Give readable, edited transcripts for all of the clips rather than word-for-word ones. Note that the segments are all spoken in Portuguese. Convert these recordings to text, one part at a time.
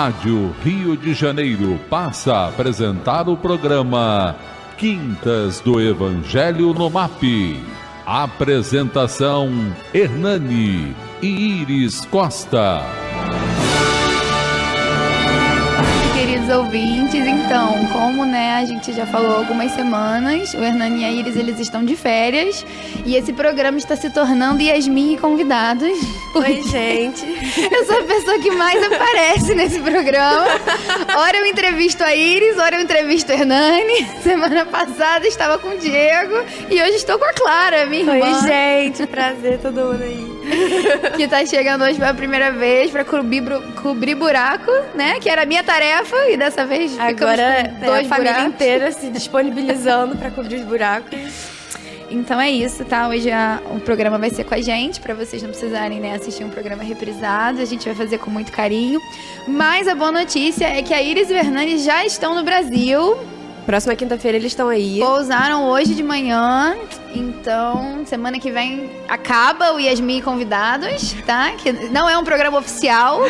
Rádio Rio de Janeiro passa a apresentar o programa Quintas do Evangelho no MAP. Apresentação: Hernani e Iris Costa. Queridos ouvintes, então, como a gente já falou algumas semanas, o Hernani e a Iris, eles estão de férias e esse programa está se tornando Yasmin e convidados. Oi, gente. Eu sou a pessoa que mais aparece nesse programa. Ora eu entrevisto a Iris, ora eu entrevisto o Hernani. Semana passada estava com o Diego e hoje estou com a Clara, minha irmã. Oi, gente. Prazer, todo mundo aí. Que tá chegando hoje pela primeira vez para cobrir buraco, né? Que era a minha tarefa e dessa vez agora ficamos com dois a família buracos inteira se disponibilizando para cobrir os buracos. Então é isso, tá? Hoje o programa vai ser com a gente, para vocês não precisarem assistir um programa reprisado. A gente vai fazer com muito carinho. Mas a boa notícia é que a Iris e o Hernani já estão no Brasil. Próxima quinta-feira eles estão aí. Pousaram hoje de manhã. Então, semana que vem acaba o Yasmin e Convidados, tá? Que não é um programa oficial.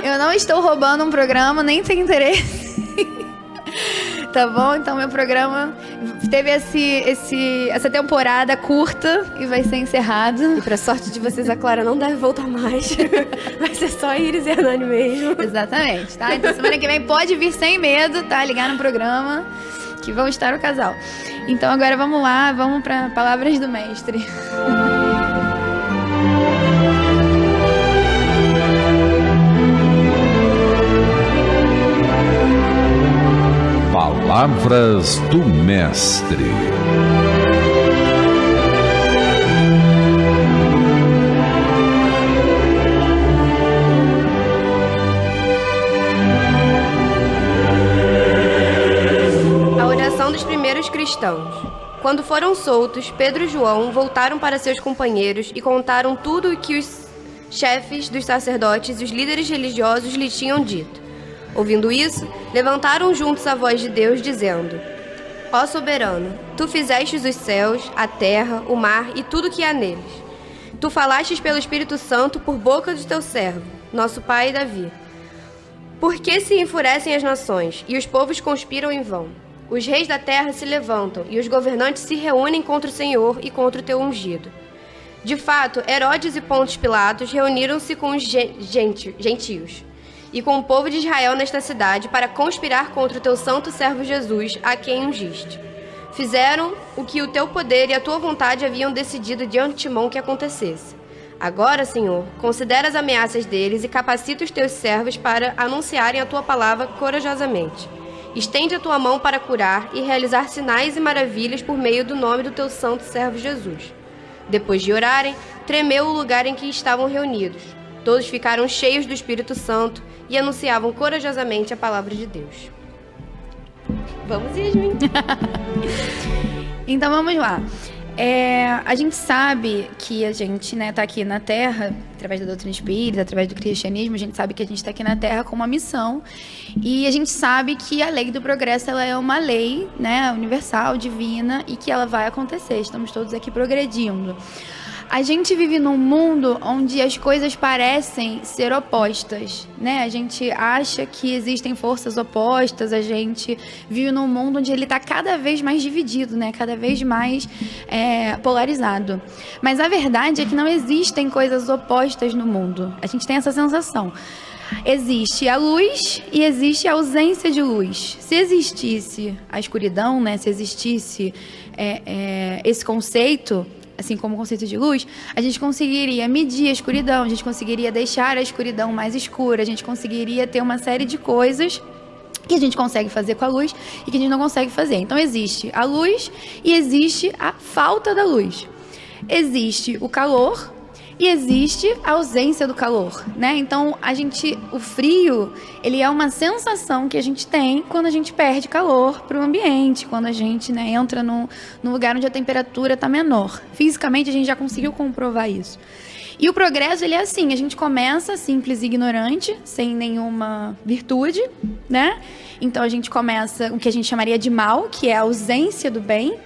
Eu não estou roubando um programa, nem tenho interesse. Tá bom? Então, meu programa teve essa temporada curta e vai ser encerrado. E pra sorte de vocês, a Clara não deve voltar mais. Vai ser só Iris e Hernani mesmo. Exatamente, tá? Então, semana que vem pode vir sem medo, tá? Ligar no programa, que vão estar o casal. Então, agora vamos lá, vamos para Palavras do Mestre. Palavras do Mestre. A oração dos primeiros cristãos. Quando foram soltos, Pedro e João voltaram para seus companheiros e contaram tudo o que os chefes dos sacerdotes e os líderes religiosos lhe tinham dito. Ouvindo isso, levantaram juntos a voz de Deus, dizendo: Ó soberano, tu fizestes os céus, a terra, o mar e tudo que há neles. Tu falastes pelo Espírito Santo por boca do teu servo, nosso pai Davi. Por que se enfurecem as nações e os povos conspiram em vão? Os reis da terra se levantam e os governantes se reúnem contra o Senhor e contra o teu ungido. De fato, Herodes e Pôncio Pilatos reuniram-se com os gentios e com o povo de Israel nesta cidade para conspirar contra o teu santo servo Jesus, a quem ungiste. Fizeram o que o teu poder e a tua vontade haviam decidido de antemão que acontecesse. Agora, Senhor, considera as ameaças deles e capacita os teus servos para anunciarem a tua palavra corajosamente. Estende a tua mão para curar e realizar sinais e maravilhas por meio do nome do teu santo servo Jesus. Depois de orarem, tremeu o lugar em que estavam reunidos. Todos ficaram cheios do Espírito Santo e anunciavam corajosamente a palavra de Deus. Vamos, Yasmin. Então vamos lá. A gente sabe que a gente tá aqui na Terra, através da doutrina espírita, através do cristianismo, a gente sabe que a gente está aqui na Terra com uma missão. E a gente sabe que a lei do progresso, ela é uma lei, universal, divina, e que ela vai acontecer. Estamos todos aqui progredindo. A gente vive num mundo onde as coisas parecem ser opostas, A gente acha que existem forças opostas, a gente vive num mundo onde ele está cada vez mais dividido, Cada vez mais polarizado. Mas a verdade é que não existem coisas opostas no mundo. A gente tem essa sensação. Existe a luz e existe a ausência de luz. Se existisse a escuridão, se existisse esse conceito, assim como o conceito de luz, a gente conseguiria medir a escuridão, a gente conseguiria deixar a escuridão mais escura, a gente conseguiria ter uma série de coisas que a gente consegue fazer com a luz e que a gente não consegue fazer. Então existe a luz e existe a falta da luz. Existe o calor e existe a ausência do calor, Então, o frio, ele é uma sensação que a gente tem quando a gente perde calor para o ambiente, quando a gente, entra num lugar onde a temperatura está menor. Fisicamente, a gente já conseguiu comprovar isso. E o progresso, ele é assim, a gente começa simples e ignorante, sem nenhuma virtude, Então, a gente começa o que a gente chamaria de mal, que é a ausência do bem.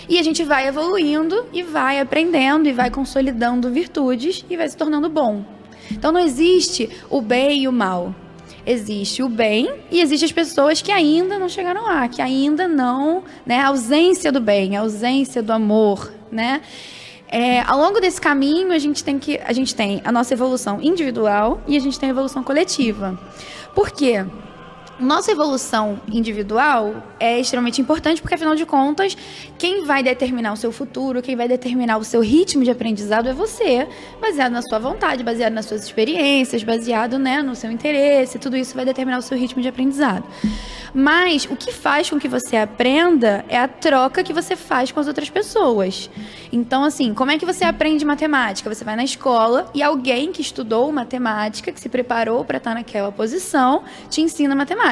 E a gente vai evoluindo e vai aprendendo e vai consolidando virtudes e vai se tornando bom. Então não existe o bem e o mal. existe o bem e existe as pessoas que ainda não chegaram lá, que ainda não, né, a ausência do bem, a ausência do amor, né? Ao longo desse caminho, a gente tem a nossa evolução individual e a gente tem a evolução coletiva. Por quê? Nossa evolução individual é extremamente importante porque, afinal de contas, quem vai determinar o seu futuro, quem vai determinar o seu ritmo de aprendizado é você, baseado na sua vontade, baseado nas suas experiências, baseado, né, no seu interesse, tudo isso vai determinar o seu ritmo de aprendizado. Mas o que faz com que você aprenda é a troca que você faz com as outras pessoas. Então, assim, como é que você aprende matemática? Você vai na escola e alguém que estudou matemática, que se preparou para estar naquela posição, te ensina matemática.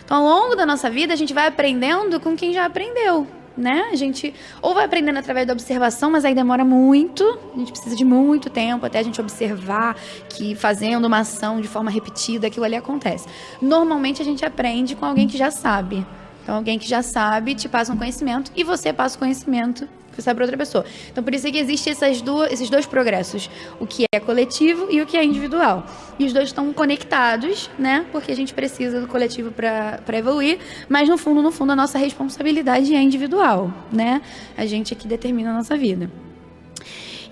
Então, ao longo da nossa vida, a gente vai aprendendo com quem já aprendeu, né? A gente ou vai aprendendo através da observação, mas aí demora muito, a gente precisa de muito tempo até a gente observar que fazendo uma ação de forma repetida, aquilo ali acontece. Normalmente a gente aprende com alguém que já sabe. Então, alguém que já sabe te passa um conhecimento e você passa o conhecimento que você sabe para outra pessoa. Então, por isso é que existem esses dois progressos, o que é coletivo e o que é individual. E os dois estão conectados, né? Porque a gente precisa do coletivo para evoluir, mas no fundo, a nossa responsabilidade é individual, né? A gente é que determina a nossa vida.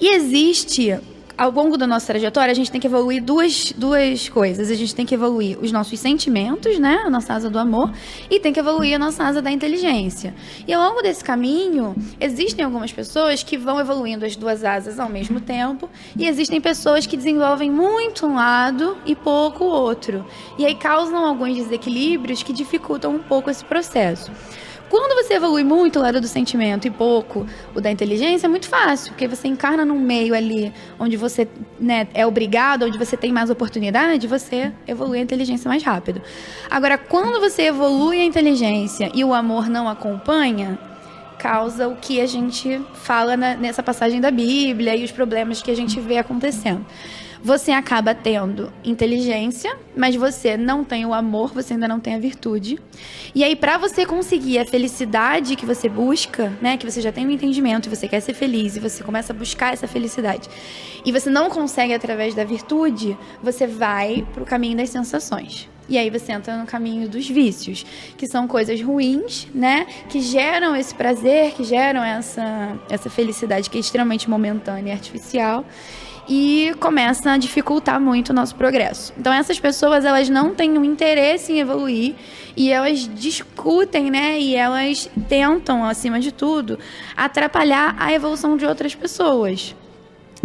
E existe, ao longo da nossa trajetória, a gente tem que evoluir duas coisas. A gente tem que evoluir os nossos sentimentos, né? A nossa asa do amor. E tem que evoluir a nossa asa da inteligência. E ao longo desse caminho, existem algumas pessoas que vão evoluindo as duas asas ao mesmo tempo. E existem pessoas que desenvolvem muito um lado e pouco o outro. E aí causam alguns desequilíbrios que dificultam um pouco esse processo. Quando você evolui muito o lado do sentimento e pouco o da inteligência, é muito fácil, porque você encarna num meio ali onde você, né, é obrigado, onde você tem mais oportunidade, você evolui a inteligência mais rápido. Agora, quando você evolui a inteligência e o amor não acompanha, causa o que a gente fala nessa passagem da Bíblia e os problemas que a gente vê acontecendo. Você acaba tendo inteligência, mas você não tem o amor, você ainda não tem a virtude. E aí, para você conseguir a felicidade que você busca, né, que você já tem um entendimento e você quer ser feliz e você começa a buscar essa felicidade, e você não consegue através da virtude, você vai para o caminho das sensações. E aí você entra no caminho dos vícios, que são coisas ruins, né? Que geram esse prazer, que geram essa felicidade que é extremamente momentânea e artificial. E começa a dificultar muito o nosso progresso. Então, essas pessoas, elas não têm um interesse em evoluir e elas discutem, né? E elas tentam, acima de tudo, atrapalhar a evolução de outras pessoas.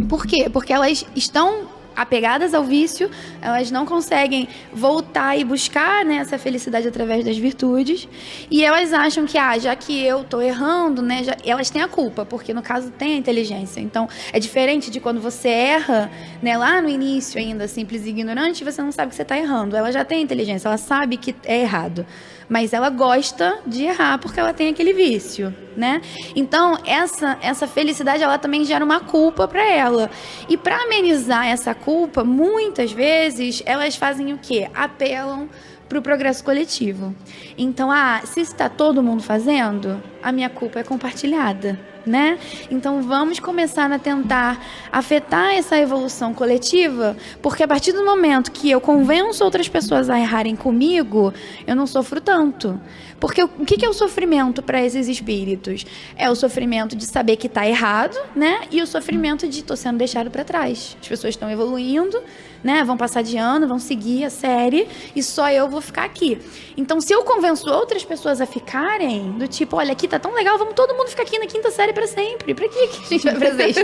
Por quê? Porque elas estão apegadas ao vício, elas não conseguem voltar e buscar, né, essa felicidade através das virtudes, e elas acham que, já que eu tô errando, né, elas têm a culpa, porque no caso tem a inteligência. Então, é diferente de quando você erra, né, lá no início ainda, simples e ignorante, e você não sabe que você tá errando. Ela já tem a inteligência, ela sabe que é errado, mas ela gosta de errar porque ela tem aquele vício, né? Então, essa felicidade, ela também gera uma culpa para ela. E para amenizar essa culpa, muitas vezes, elas fazem o quê? Apelam para o progresso coletivo. Então, se está todo mundo fazendo, a minha culpa é compartilhada, né? Então, vamos começar a tentar afetar essa evolução coletiva, porque a partir do momento que eu convenço outras pessoas a errarem comigo, eu não sofro tanto. Porque o que é o sofrimento para esses espíritos? É o sofrimento de saber que está errado, né? E o sofrimento de estou sendo deixado para trás. As pessoas estão evoluindo, né? Vão passar de ano, vão seguir a série e só eu vou ficar aqui. Então, se eu convenço outras pessoas a ficarem, do tipo, olha, aqui tá tão legal, vamos todo mundo ficar aqui na quinta série para sempre. Para que a gente vai fazer isso?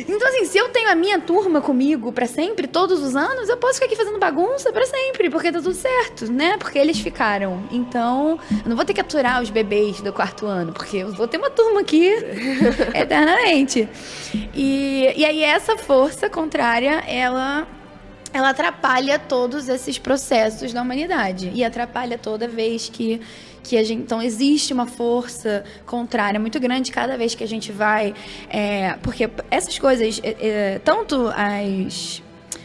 Então, assim, se eu tenho a minha turma comigo para sempre, todos os anos, eu posso ficar aqui fazendo bagunça para sempre, porque tá tudo certo, né? Porque eles ficaram. Então, eu não vou ter que aturar os bebês do quarto ano, porque eu vou ter uma turma aqui eternamente. E aí essa força contrária, ela atrapalha todos esses processos da humanidade. E atrapalha toda vez que a gente... Então, existe uma força contrária muito grande cada vez que a gente vai... porque essas coisas, tanto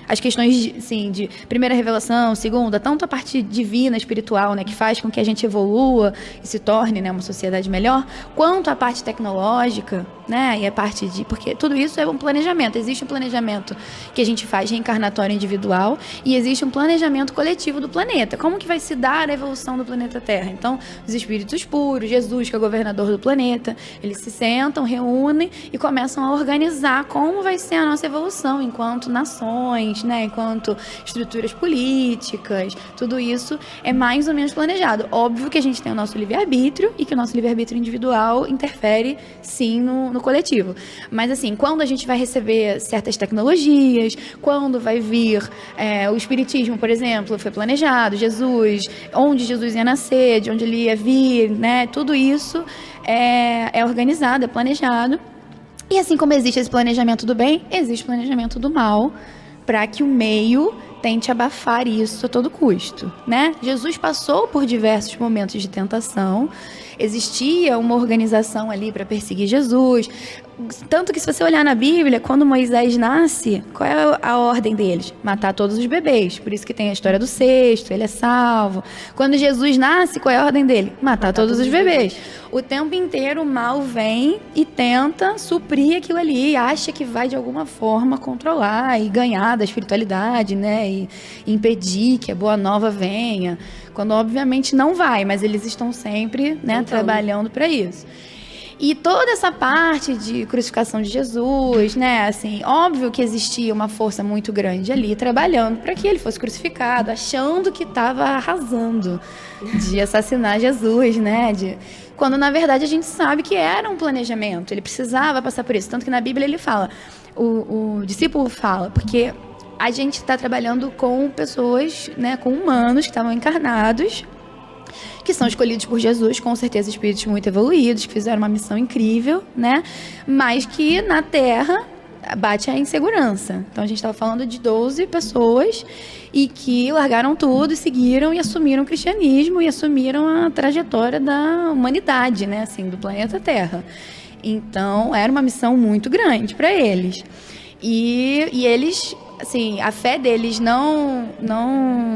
as questões assim, de primeira revelação, segunda, tanto a parte divina, espiritual, né, que faz com que a gente evolua e se torne, né, uma sociedade melhor, quanto a parte tecnológica, né? E a parte de... Porque tudo isso é um planejamento. Existe um planejamento que a gente faz reencarnatório individual e existe um planejamento coletivo do planeta. Como que vai se dar a evolução do planeta Terra? Então, os espíritos puros, Jesus, que é o governador do planeta, eles se sentam, reúnem e começam a organizar como vai ser a nossa evolução enquanto nações, né? Enquanto estruturas políticas. Tudo isso é mais ou menos planejado. Óbvio que a gente tem o nosso livre-arbítrio e que o nosso livre-arbítrio individual interfere, sim, no coletivo. Mas, assim, quando a gente vai receber certas tecnologias, quando vai vir o espiritismo, por exemplo, foi planejado, Jesus, onde Jesus ia nascer, de onde ele ia vir, né? Tudo isso é organizado, é planejado. E assim como existe esse planejamento do bem, existe planejamento do mal, para que o meio tente abafar isso a todo custo, né? Jesus passou por diversos momentos de tentação, existia uma organização ali para perseguir Jesus, tanto que se você olhar na Bíblia, quando Moisés nasce, qual é a ordem deles? Matar todos os bebês, por isso que tem a história do cesto, ele é salvo. Quando Jesus nasce, qual é a ordem dele? Matar todos os bebês. O tempo inteiro o mal vem e tenta suprir aquilo ali, acha que vai de alguma forma controlar e ganhar da espiritualidade, né? E impedir que a boa nova venha, quando obviamente não vai, mas eles estão sempre, né, trabalhando para isso. E toda essa parte de crucificação de Jesus, né, assim, óbvio que existia uma força muito grande ali trabalhando para que ele fosse crucificado, achando que estava arrasando de assassinar Jesus, né, quando na verdade a gente sabe que era um planejamento, ele precisava passar por isso, tanto que na Bíblia ele fala, o discípulo fala, porque a gente está trabalhando com pessoas, né, com humanos que estavam encarnados, que são escolhidos por Jesus, com certeza espíritos muito evoluídos, que fizeram uma missão incrível, né? Mas que na Terra bate a insegurança. Então a gente estava falando de 12 pessoas e que largaram tudo e seguiram e assumiram o cristianismo e assumiram a trajetória da humanidade, né? Assim, do planeta Terra. Então era uma missão muito grande para eles. E eles... assim, a fé deles não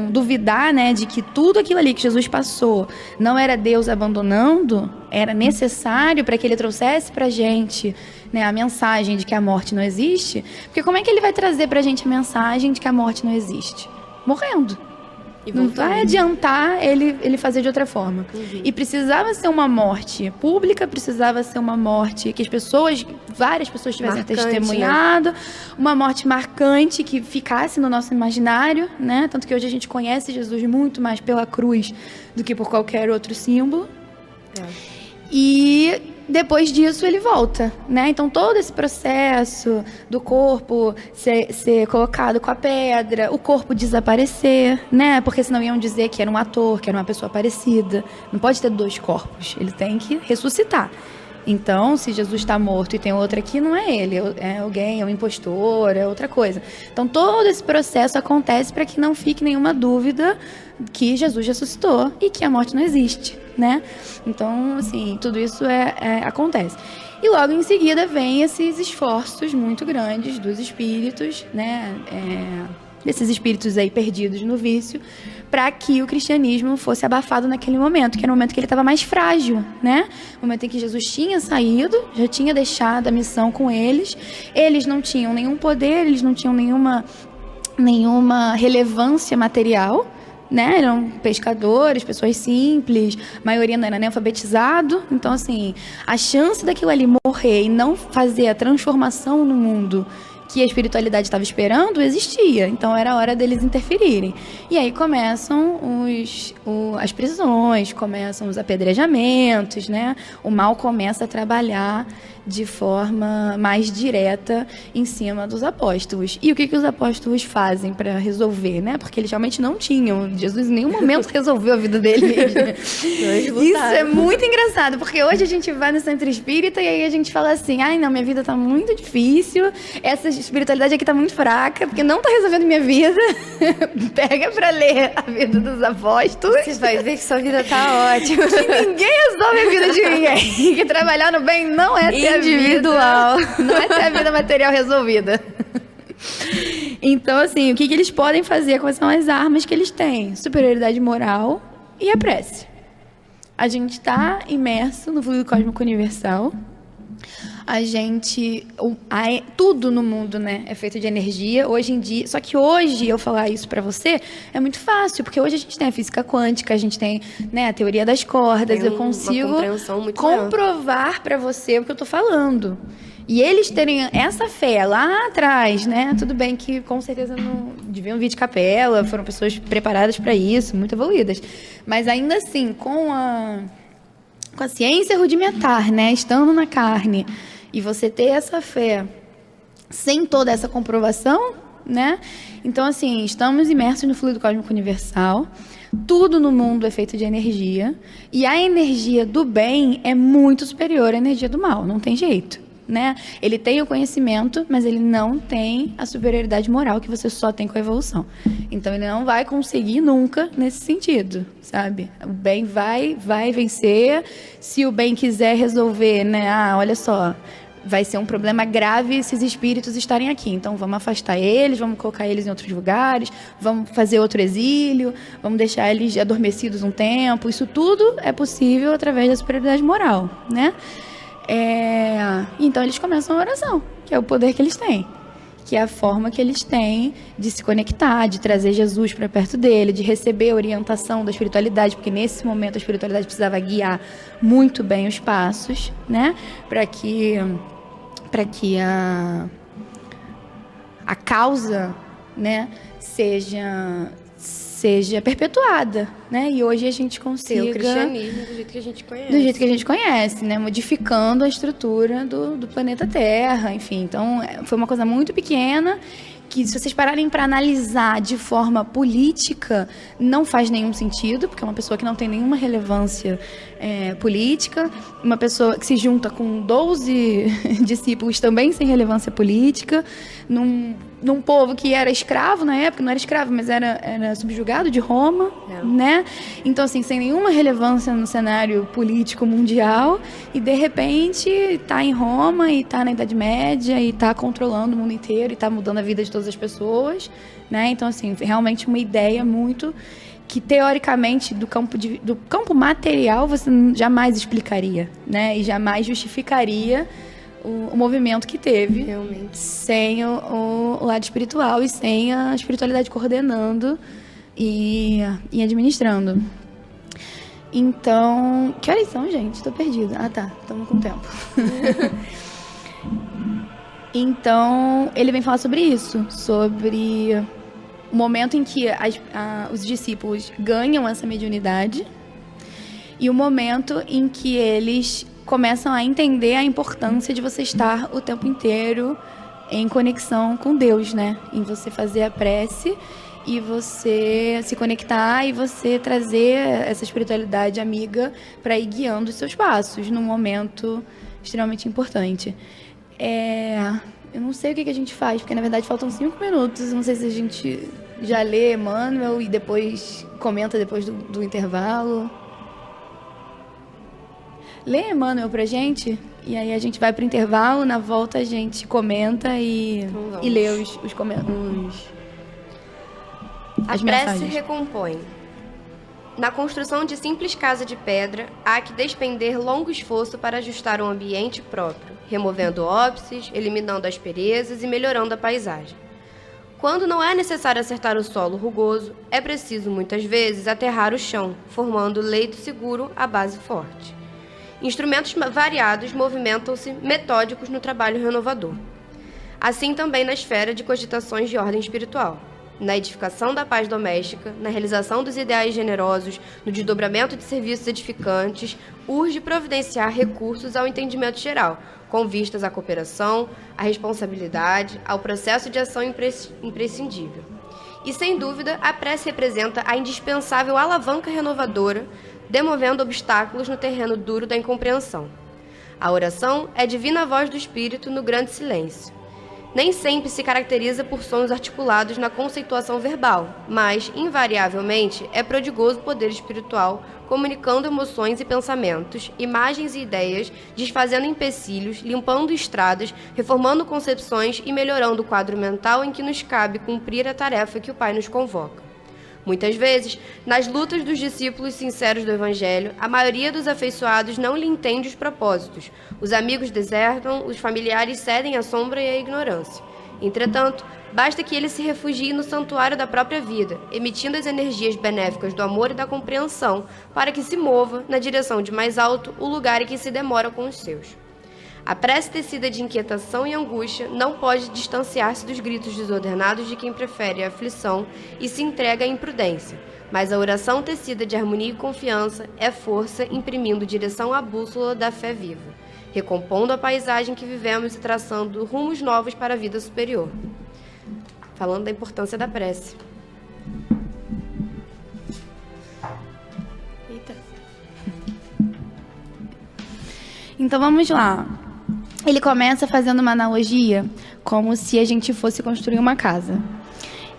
duvidar, né, de que tudo aquilo ali que Jesus passou não era Deus abandonando, era necessário para que ele trouxesse pra gente, né, a mensagem de que a morte não existe. Porque como é que ele vai trazer pra gente a mensagem de que a morte não existe? Morrendo. Não vai adiantar ele fazer de outra forma. E precisava ser uma morte pública, precisava ser uma morte que várias pessoas tivessem marcante, testemunhado, né? Uma morte marcante que ficasse no nosso imaginário, né? Tanto que hoje a gente conhece Jesus muito mais pela cruz do que por qualquer outro símbolo. E depois disso ele volta, né? Então todo esse processo do corpo ser colocado com a pedra, o corpo desaparecer, né? Porque senão iam dizer que era um ator, que era uma pessoa parecida. Não pode ter dois corpos, ele tem que ressuscitar. Então, se Jesus está morto e tem outro aqui, não é ele, é alguém, é um impostor, é outra coisa. Então, todo esse processo acontece para que não fique nenhuma dúvida que Jesus ressuscitou e que a morte não existe, né? Então, assim, tudo isso acontece. E logo em seguida vem esses esforços muito grandes dos espíritos, né? Desses espíritos aí perdidos no vício, para que o cristianismo fosse abafado naquele momento, que era o momento que ele estava mais frágil, né? O momento em que Jesus tinha saído, já tinha deixado a missão com eles não tinham nenhum poder, eles não tinham nenhuma relevância material, né? Eram pescadores, pessoas simples, a maioria não era nem alfabetizado, então assim, a chance daquilo ali morrer e não fazer a transformação no mundo que a espiritualidade estava esperando, existia. Então, era a hora deles interferirem. E aí começam as prisões, começam os apedrejamentos, né? O mal começa a trabalhar de forma mais direta em cima dos apóstolos. E o que os apóstolos fazem para resolver, né? Porque eles realmente não tinham. Jesus em nenhum momento resolveu a vida deles. Né? Isso é muito engraçado, porque hoje a gente vai no centro espírita e aí a gente fala assim, ai não, minha vida tá muito difícil, essa espiritualidade aqui tá muito fraca, porque não tá resolvendo minha vida. Pega pra ler a vida dos apóstolos. Você vai ver que sua vida tá ótima. Que ninguém resolve a vida de ninguém. Que trabalhar no bem não é ter individual. Não é ter a vida material resolvida. Então, assim, o que eles podem fazer? Quais são as armas que eles têm? Superioridade moral e a prece. A gente está imerso no fluido cósmico universal, A gente... tudo no mundo, né, é feito de energia. Hoje em dia... Só que hoje, eu falar isso pra você, é muito fácil. Porque hoje a gente tem a física quântica, a gente tem, né, a teoria das cordas. Eu consigo comprovar pra você o que eu tô falando. E eles terem essa fé lá atrás, né? Tudo bem que com certeza não deviam vir de capela, foram pessoas preparadas para isso, muito evoluídas. Mas ainda assim, com a ciência rudimentar, né? Estando na carne, e você ter essa fé sem toda essa comprovação, né? Então, assim, estamos imersos no fluido cósmico universal. Tudo no mundo é feito de energia. E a energia do bem é muito superior à energia do mal, não tem jeito. Né? Ele tem o conhecimento, mas ele não tem a superioridade moral que você só tem com a evolução. Então ele não vai conseguir nunca nesse sentido, sabe? O bem vai vencer. Se o bem quiser resolver, né? Olha só, vai ser um problema grave esses espíritos estarem aqui. Então vamos afastar eles, vamos colocar eles em outros lugares, vamos fazer outro exílio, vamos deixar eles adormecidos um tempo. Isso tudo é possível através da superioridade moral, né? Então eles começam a oração, que é o poder que eles têm, que é a forma que eles têm de se conectar, de trazer Jesus para perto dele, de receber a orientação da espiritualidade, porque nesse momento a espiritualidade precisava guiar muito bem os passos, né, para que a causa, né, seja perpetuada, né? E hoje a gente consiga... o cristianismo do jeito que a gente conhece. Do jeito que a gente conhece, né? Modificando a estrutura do planeta Terra, enfim. Então, foi uma coisa muito pequena que, se vocês pararem para analisar de forma política, não faz nenhum sentido, porque é uma pessoa que não tem nenhuma relevância política, uma pessoa que se junta com 12 discípulos também sem relevância política, num povo que era escravo na época, não era escravo, mas era subjugado de Roma, né? Então, assim, sem nenhuma relevância no cenário político mundial, e de repente está em Roma, e está na Idade Média, e está controlando o mundo inteiro, e está mudando a vida de todas as pessoas, né? Então, assim, realmente uma ideia muito que, teoricamente, do campo material, você jamais explicaria, né? E jamais justificaria o movimento que teve, realmente, sem o lado espiritual e sem a espiritualidade coordenando e administrando. Então, que horas são, gente? Tô perdida. Tá, estamos com tempo. Então, ele vem falar sobre isso, sobre o momento em que os discípulos ganham essa mediunidade e o momento em que eles começam a entender a importância de você estar o tempo inteiro em conexão com Deus, né? Em você fazer a prece e você se conectar e você trazer essa espiritualidade amiga para ir guiando os seus passos num momento extremamente importante. Eu não sei o que a gente faz, porque na verdade faltam 5 minutos. Não sei se a gente já lê Emmanuel e depois comenta depois do intervalo. Lê Emmanuel pra gente, e aí a gente vai pro intervalo, na volta a gente comenta e lê as mensagens. A prece recompõe. Na construção de simples casa de pedra, há que despender longo esforço para ajustar um ambiente próprio, removendo óbices, eliminando asperezas e melhorando a paisagem. Quando não é necessário acertar o solo rugoso, é preciso, muitas vezes, aterrar o chão, formando leito seguro à base forte. Instrumentos variados movimentam-se metódicos no trabalho renovador. Assim também na esfera de cogitações de ordem espiritual. Na edificação da paz doméstica, na realização dos ideais generosos, no desdobramento de serviços edificantes, urge providenciar recursos ao entendimento geral, com vistas à cooperação, à responsabilidade, ao processo de ação imprescindível. E, sem dúvida, a prece representa a indispensável alavanca renovadora, demovendo obstáculos no terreno duro da incompreensão. A oração é divina voz do Espírito no grande silêncio. Nem sempre se caracteriza por sons articulados na conceituação verbal, mas, invariavelmente, é prodigoso poder espiritual, comunicando emoções e pensamentos, imagens e ideias, desfazendo empecilhos, limpando estradas, reformando concepções e melhorando o quadro mental em que nos cabe cumprir a tarefa que o Pai nos convoca. Muitas vezes, nas lutas dos discípulos sinceros do Evangelho, a maioria dos afeiçoados não lhe entende os propósitos. Os amigos desertam, os familiares cedem à sombra e à ignorância. Entretanto, basta que ele se refugie no santuário da própria vida, emitindo as energias benéficas do amor e da compreensão, para que se mova, na direção de mais alto, o lugar em que se demora com os seus. A prece tecida de inquietação e angústia não pode distanciar-se dos gritos desordenados de quem prefere a aflição e se entrega à imprudência, mas a oração tecida de harmonia e confiança é força imprimindo direção à bússola da fé viva, recompondo a paisagem que vivemos e traçando rumos novos para a vida superior. Falando da importância da prece. Eita. Então vamos lá. Ele começa fazendo uma analogia como se a gente fosse construir uma casa.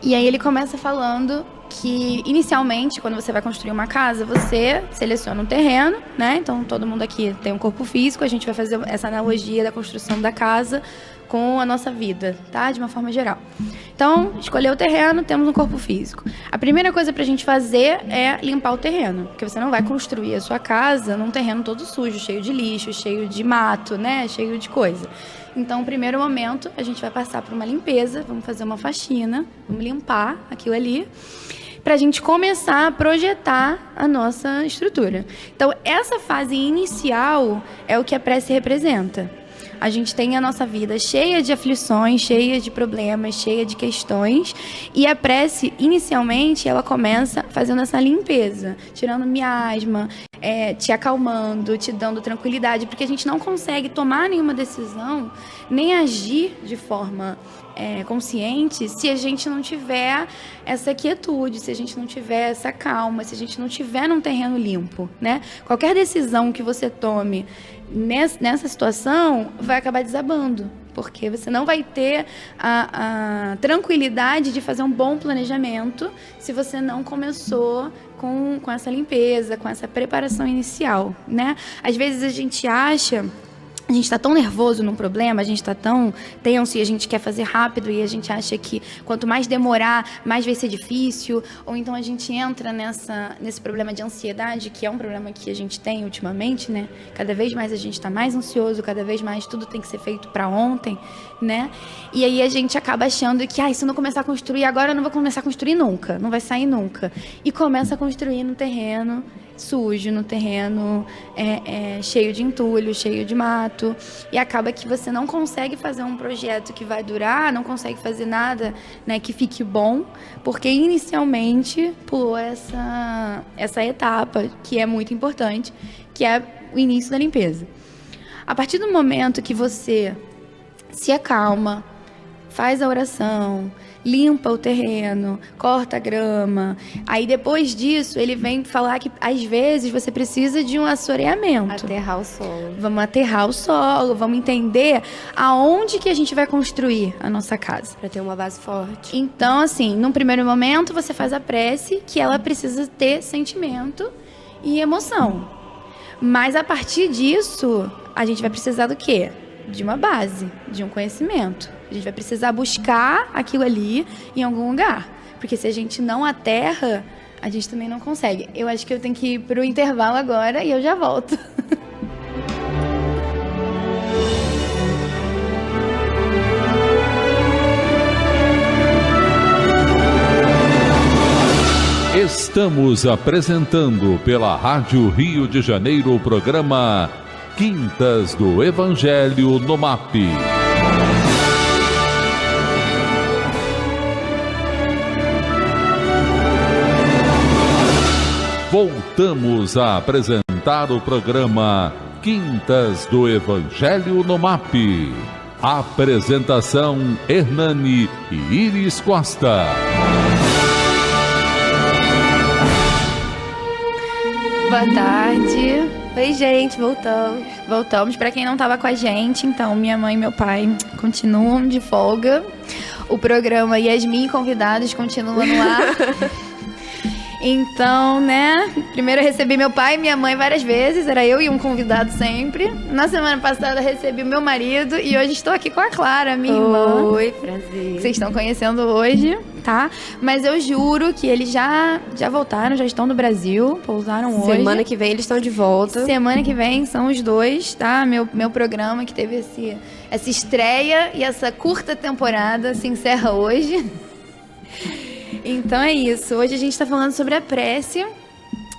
E aí ele começa falando que, inicialmente, quando você vai construir uma casa, você seleciona um terreno, né? Então, todo mundo aqui tem um corpo físico, a gente vai fazer essa analogia da construção da casa com a nossa vida, tá? De uma forma geral. Então, escolheu o terreno, temos um corpo físico. A primeira coisa pra gente fazer é limpar o terreno, porque você não vai construir a sua casa num terreno todo sujo, cheio de lixo, cheio de mato, né? Cheio de coisa. Então, no primeiro momento, a gente vai passar por uma limpeza, vamos fazer uma faxina, vamos limpar aquilo ali, para a gente começar a projetar a nossa estrutura. Então, essa fase inicial é o que a prece representa. A gente tem a nossa vida cheia de aflições, cheia de problemas, cheia de questões. E a prece, inicialmente, ela começa fazendo essa limpeza, tirando miasma, te acalmando, te dando tranquilidade, porque a gente não consegue tomar nenhuma decisão, nem agir de forma consciente, se a gente não tiver essa quietude, se a gente não tiver essa calma, se a gente não tiver num terreno limpo, né? Qualquer decisão que você tome nessa situação vai acabar desabando, porque você não vai ter a tranquilidade de fazer um bom planejamento se você não começou com essa limpeza, com essa preparação inicial, né? Às vezes a gente acha... A gente está tão nervoso num problema, a gente está tão tenso e a gente quer fazer rápido e a gente acha que quanto mais demorar, mais vai ser difícil. Ou então a gente entra nesse problema de ansiedade, que é um problema que a gente tem ultimamente, né? Cada vez mais a gente está mais ansioso, cada vez mais tudo tem que ser feito para ontem, né? E aí a gente acaba achando que, se eu não começar a construir agora, eu não vou começar a construir nunca, não vai sair nunca. E começa a construir no terreno sujo, no terreno cheio de entulho, cheio de mato, e acaba que você não consegue fazer um projeto que vai durar, não consegue fazer nada, né, que fique bom, porque inicialmente pulou essa etapa, que é muito importante, que é o início da limpeza. A partir do momento que você se acalma, faz a oração, limpa o terreno, corta a grama. Aí depois disso, ele vem falar que às vezes você precisa de um assoreamento. Aterrar o solo. Vamos aterrar o solo, vamos entender aonde que a gente vai construir a nossa casa. Para ter uma base forte. Então, assim, num primeiro momento, você faz a prece, que ela precisa ter sentimento e emoção. Mas a partir disso, a gente vai precisar do quê? De uma base, de um conhecimento. A gente vai precisar buscar aquilo ali em algum lugar. Porque se a gente não aterra, a gente também não consegue. Eu acho que eu tenho que ir para o intervalo agora e eu já volto. Estamos apresentando pela Rádio Rio de Janeiro o programa Quintas do Evangelho no MAP. Voltamos a apresentar o programa Quintas do Evangelho no MAP. Apresentação Hernani e Iris Costa. Boa tarde. Oi, gente, voltamos. Voltamos. Para quem não estava com a gente, então, minha mãe e meu pai continuam de folga. O programa Yasmin e Convidados continua no ar. Então, né, primeiro eu recebi meu pai e minha mãe várias vezes, era eu e um convidado sempre. Na semana passada eu recebi o meu marido e hoje estou aqui com a Clara, minha irmã. Oi, prazer. Vocês estão conhecendo hoje, tá? Mas eu juro que eles já voltaram, já estão no Brasil, pousaram hoje. Semana que vem eles estão de volta. Semana que vem são os dois, tá? Meu programa que teve essa estreia e essa curta temporada se encerra hoje. Então é isso. Hoje a gente está falando sobre a prece.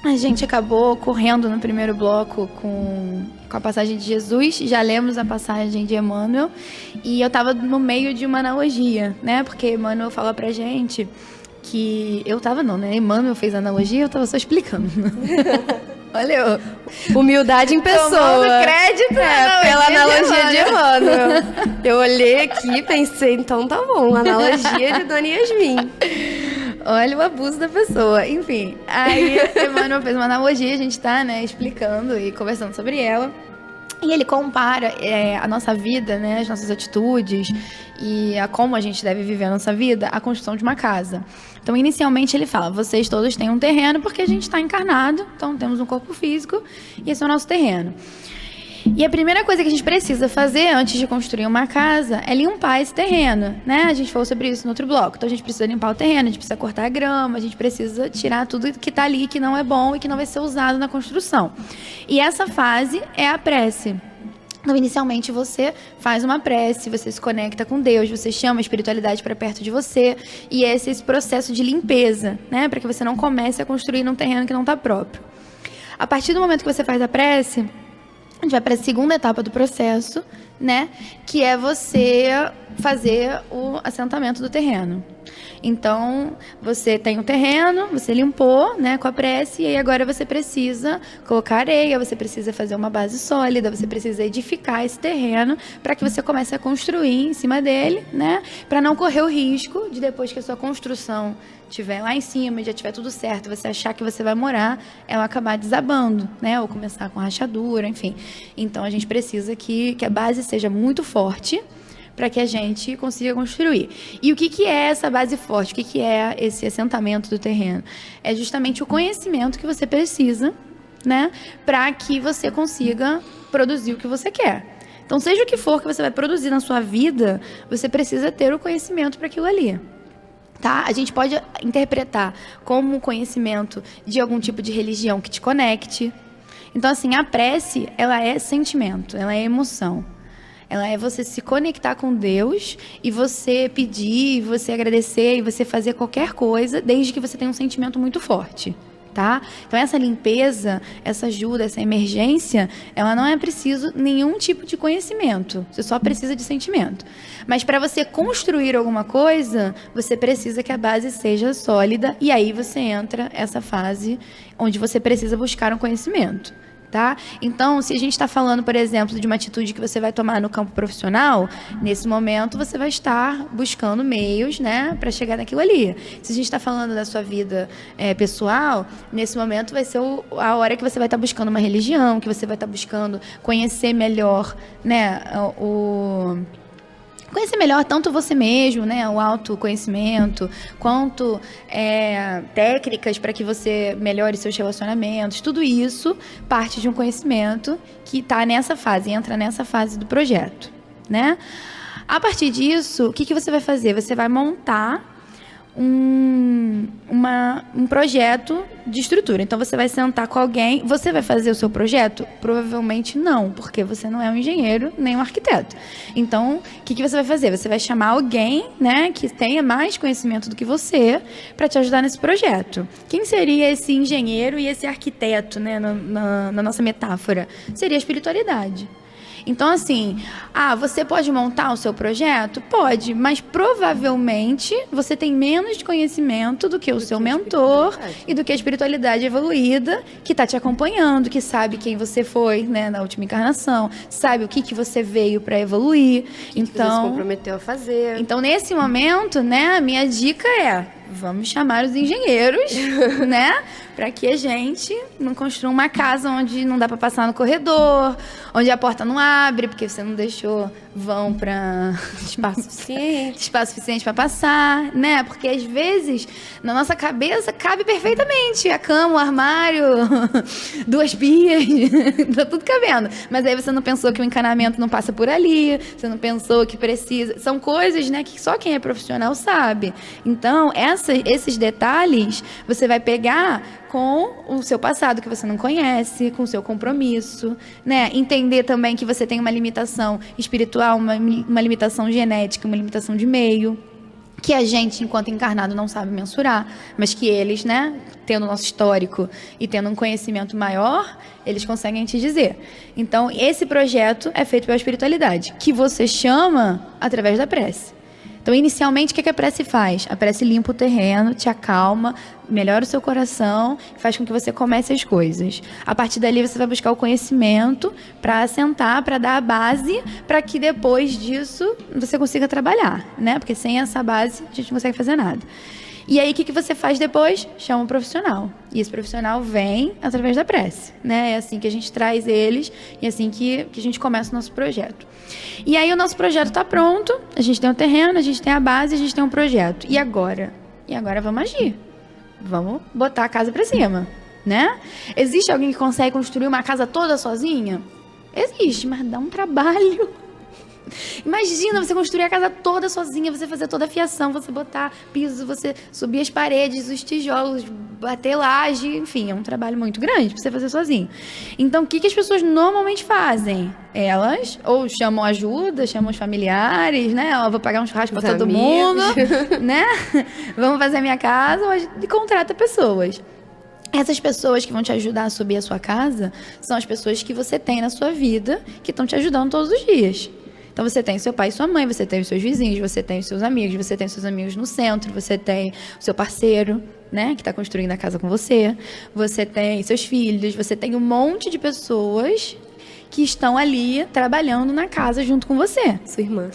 A gente acabou correndo no primeiro bloco com a passagem de Jesus. Já lemos a passagem de Emmanuel. E eu estava no meio de uma analogia, né? Porque Emmanuel fala pra gente que... Emmanuel fez a analogia, eu estava só explicando. Olha eu. Humildade em pessoa. Tomando crédito pela analogia de Emmanuel. Eu olhei aqui e pensei, então tá bom, analogia de Dona Yasmin. Olha o abuso da pessoa. Enfim, aí Emmanuel fez uma analogia, a gente tá, né, explicando e conversando sobre ela. E ele compara a nossa vida, né, as nossas atitudes e a como a gente deve viver a nossa vida à construção de uma casa. Então, inicialmente, ele fala, vocês todos têm um terreno porque a gente está encarnado, então temos um corpo físico e esse é o nosso terreno. E a primeira coisa que a gente precisa fazer antes de construir uma casa é limpar esse terreno, né? A gente falou sobre isso no outro bloco. Então, a gente precisa limpar o terreno, a gente precisa cortar a grama, a gente precisa tirar tudo que está ali que não é bom e que não vai ser usado na construção. E essa fase é a prece. Então, inicialmente, você faz uma prece, você se conecta com Deus, você chama a espiritualidade para perto de você. E esse processo de limpeza, né? Para que você não comece a construir num terreno que não está próprio. A partir do momento que você faz a prece, a gente vai para a segunda etapa do processo, né? Que é você fazer o assentamento do terreno. Então, você tem um terreno, você limpou, né, com a prece, e aí agora você precisa colocar areia, você precisa fazer uma base sólida, você precisa edificar esse terreno para que você comece a construir em cima dele, né? Para não correr o risco de depois que a sua construção estiver lá em cima e já tiver tudo certo, você achar que você vai morar, ela acabar desabando, né? Ou começar com rachadura, enfim. Então, a gente precisa que a base seja muito forte para que a gente consiga construir. E o que é essa base forte? O que é esse assentamento do terreno? É justamente o conhecimento que você precisa, né? Para que você consiga produzir o que você quer. Então, seja o que for que você vai produzir na sua vida, você precisa ter o conhecimento para aquilo ali. Tá? A gente pode interpretar como conhecimento de algum tipo de religião que te conecte. Então, assim, a prece, ela é sentimento, ela é emoção. Ela é você se conectar com Deus e você pedir, e você agradecer e você fazer qualquer coisa, desde que você tenha um sentimento muito forte, tá? Então, essa limpeza, essa ajuda, essa emergência, ela não é preciso nenhum tipo de conhecimento. Você só precisa de sentimento. Mas para você construir alguma coisa, você precisa que a base seja sólida e aí você entra essa fase onde você precisa buscar um conhecimento. Tá? Então, se a gente está falando, por exemplo, de uma atitude que você vai tomar no campo profissional, nesse momento você vai estar buscando meios, né, para chegar naquilo ali. Se a gente está falando da sua vida pessoal, nesse momento vai ser a hora que você vai estar buscando uma religião, que você vai estar buscando conhecer melhor, né, conhecer melhor tanto você mesmo, né, o autoconhecimento, quanto técnicas para que você melhore seus relacionamentos. Tudo isso parte de um conhecimento que está nessa fase, entra nessa fase do projeto, né? A partir disso, o que você vai fazer? Você vai montar um projeto de estrutura. Então, você vai sentar com alguém. Você vai fazer o seu projeto? Provavelmente não, porque você não é um engenheiro nem um arquiteto. Então, o que você vai fazer? Você vai chamar alguém, né, que tenha mais conhecimento do que você para te ajudar nesse projeto. Quem seria esse engenheiro e esse arquiteto, né, na nossa metáfora? Seria a espiritualidade. Então, assim, você pode montar o seu projeto? Pode, mas provavelmente você tem menos conhecimento do que o seu mentor e do que a espiritualidade evoluída que está te acompanhando, que sabe quem você foi, né, na última encarnação, sabe o que você veio para evoluir. Então, você se comprometeu a fazer. Então, nesse momento, né, a minha dica é: Vamos chamar os engenheiros, né? Para que a gente não construa uma casa onde não dá para passar no corredor, onde a porta não abre, porque você não deixou vão para espaço suficiente para passar, né? Porque às vezes na nossa cabeça cabe perfeitamente a cama, o armário, 2 pias, tá tudo cabendo. Mas aí você não pensou que o encanamento não passa por ali, você não pensou que precisa. São coisas, né, que só quem é profissional sabe. Então, esses detalhes você vai pegar com o seu passado que você não conhece, com o seu compromisso, né? Entender também que você tem uma limitação espiritual, uma limitação genética, uma limitação de meio, que a gente, enquanto encarnado, não sabe mensurar, mas que eles, né, tendo o nosso histórico e tendo um conhecimento maior, eles conseguem te dizer. Então, esse projeto é feito pela espiritualidade, que você chama através da prece. Então, inicialmente, o que a prece faz? A prece limpa o terreno, te acalma, melhora o seu coração, faz com que você comece as coisas. A partir dali, você vai buscar o conhecimento para assentar, para dar a base, para que depois disso você consiga trabalhar, né? Porque sem essa base, a gente não consegue fazer nada. E aí, o que você faz depois? Chama um profissional. E esse profissional vem através da prece, né? É assim que a gente traz eles e é assim que a gente começa o nosso projeto. E aí, o nosso projeto está pronto, a gente tem o terreno, a gente tem a base, a gente tem um projeto. E agora? E agora vamos agir. Vamos botar a casa para cima, né? Existe alguém que consegue construir uma casa toda sozinha? Existe, mas dá um trabalho. Imagina você construir a casa toda sozinha, você fazer toda a fiação, você botar piso, você subir as paredes, os tijolos, bater laje, enfim, é um trabalho muito grande para você fazer sozinho. Então, o que as pessoas normalmente fazem? Elas ou chamam ajuda, chamam os familiares, né? Vou pagar um churrasco para todo mundo, né? Vamos fazer a minha casa, e contrata pessoas. Essas pessoas que vão te ajudar a subir a sua casa são as pessoas que você tem na sua vida, que estão te ajudando todos os dias. Então, você tem seu pai e sua mãe, você tem os seus vizinhos, você tem os seus amigos, você tem os seus amigos no centro, você tem o seu parceiro, né, que está construindo a casa com você, você tem seus filhos, você tem um monte de pessoas que estão ali trabalhando na casa junto com você. Sua irmã.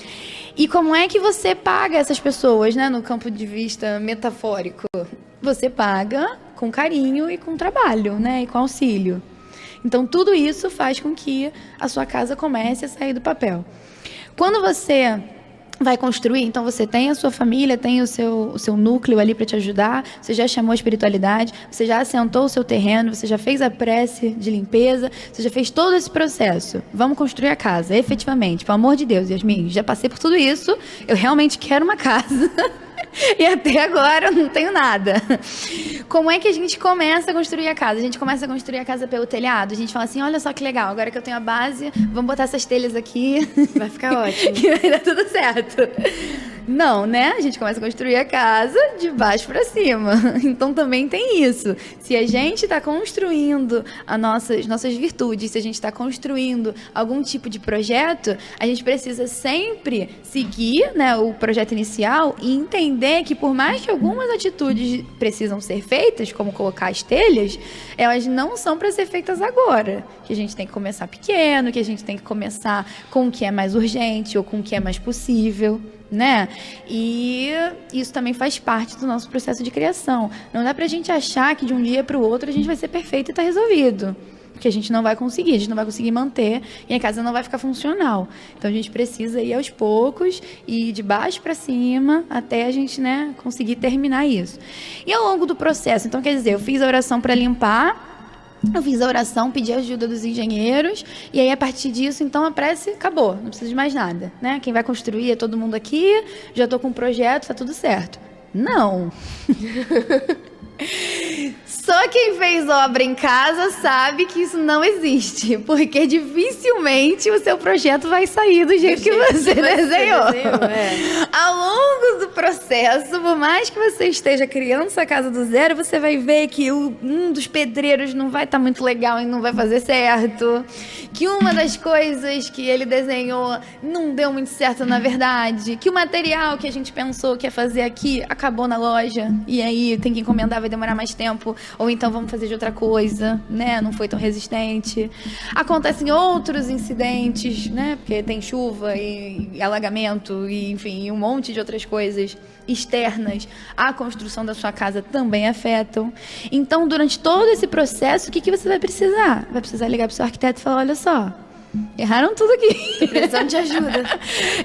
E como é que você paga essas pessoas, né, no campo de vista metafórico? Você paga com carinho e com trabalho, né, e com auxílio. Então, tudo isso faz com que a sua casa comece a sair do papel. Quando você vai construir, então você tem a sua família, tem o seu núcleo ali para te ajudar, você já chamou a espiritualidade, você já assentou o seu terreno, você já fez a prece de limpeza, você já fez todo esse processo. Vamos construir a casa, efetivamente. Pelo amor de Deus, Yasmin, já passei por tudo isso, eu realmente quero uma casa. E até agora eu não tenho nada. Como é que a gente começa a construir a casa? A gente começa a construir a casa pelo telhado. A gente fala assim, olha só que legal, agora que eu tenho a base, vamos botar essas telhas aqui. Vai ficar ótimo. E vai dar tudo certo. Não, né? A gente começa a construir a casa de baixo para cima. Então também tem isso. Se a gente está construindo as nossas virtudes, se a gente está construindo algum tipo de projeto, a gente precisa sempre seguir, né, o projeto inicial e entender que por mais que algumas atitudes precisam ser feitas, como colocar as telhas, elas não são para ser feitas agora. Que a gente tem que começar pequeno, que a gente tem que começar com o que é mais urgente ou com o que é mais possível, né? E isso também faz parte do nosso processo de criação. Não dá pra gente achar que de um dia para o outro a gente vai ser perfeito e tá resolvido. Porque a gente não vai conseguir, a gente não vai conseguir manter e a casa não vai ficar funcional. Então a gente precisa ir aos poucos e de baixo para cima até a gente, né, conseguir terminar isso. E ao longo do processo, então quer dizer, eu fiz a oração para limpar, eu fiz a oração, pedi a ajuda dos engenheiros e aí a partir disso, então a prece acabou, não precisa de mais nada, né? Quem vai construir é todo mundo aqui, já estou com um projeto, tá tudo certo. Não. Só quem fez obra em casa sabe que isso não existe, porque dificilmente o seu projeto vai sair do jeito que você desenhou. Ao longo do processo, por mais que você esteja criando sua casa do zero, você vai ver que um dos pedreiros não vai estar muito legal e não vai fazer certo, que uma das coisas que ele desenhou não deu muito certo na verdade, que o material que a gente pensou que ia fazer aqui acabou na loja e aí tem que encomendar, vai demorar mais tempo, ou então vamos fazer de outra coisa, né? Não foi tão resistente. Acontecem outros incidentes, né? Porque tem chuva e alagamento e, enfim, um monte de outras coisas externas à construção da sua casa também afetam. Então, durante todo esse processo, o que você vai precisar? Vai precisar ligar para o seu arquiteto e falar, olha só, erraram tudo aqui. Tô precisando de ajuda.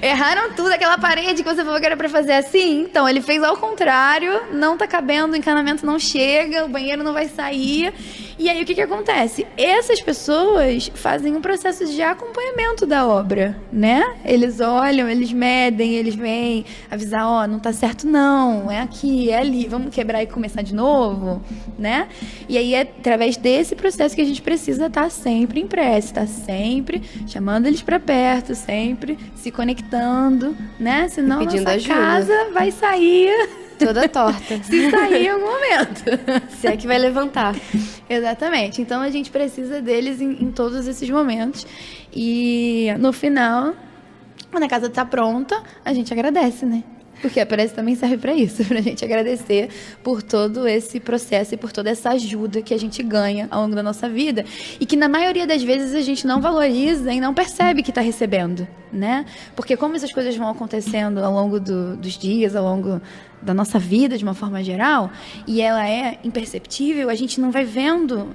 Erraram tudo, aquela parede que você falou que era pra fazer assim. Então, ele fez ao contrário, não tá cabendo, o encanamento não chega, o banheiro não vai sair. E aí, o que acontece? Essas pessoas fazem um processo de acompanhamento da obra, né? Eles olham, eles medem, eles vêm avisar, ó, não tá certo não, é aqui, é ali, vamos quebrar e começar de novo, né? E aí, é através desse processo que a gente precisa estar sempre em prece, estar sempre chamando eles para perto, sempre se conectando, né? Senão a nossa ajuda. Casa vai sair toda torta. Se sair em algum momento. Se é que vai levantar. Exatamente. Então a gente precisa deles em todos esses momentos. E no final, quando a casa está pronta, a gente agradece, né? Porque a prece também serve para isso, para a gente agradecer por todo esse processo e por toda essa ajuda que a gente ganha ao longo da nossa vida e que na maioria das vezes a gente não valoriza e não percebe que está recebendo, né? Porque como essas coisas vão acontecendo ao longo dos dias, ao longo da nossa vida de uma forma geral, e ela é imperceptível, a gente não vai vendo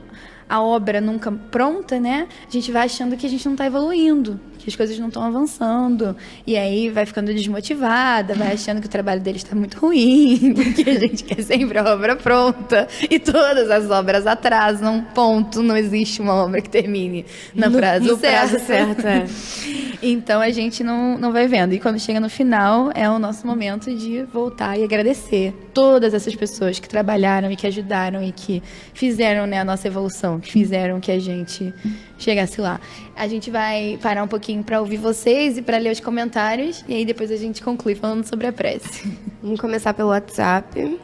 a obra nunca pronta, né? A gente vai achando que a gente não está evoluindo, que as coisas não estão avançando, e aí vai ficando desmotivada, vai achando que o trabalho dele está muito ruim, porque a gente quer sempre a obra pronta, e todas as obras atrasam, ponto, não existe uma obra que termine no prazo certo. É. Então a gente não vai vendo, e quando chega no final, é o nosso momento de voltar e agradecer todas essas pessoas que trabalharam e que ajudaram e que fizeram, né, a nossa evolução, que fizeram que a gente chegasse lá. A gente vai parar um pouquinho para ouvir vocês e para ler os comentários, e aí depois a gente conclui falando sobre a prece. Vamos começar pelo WhatsApp.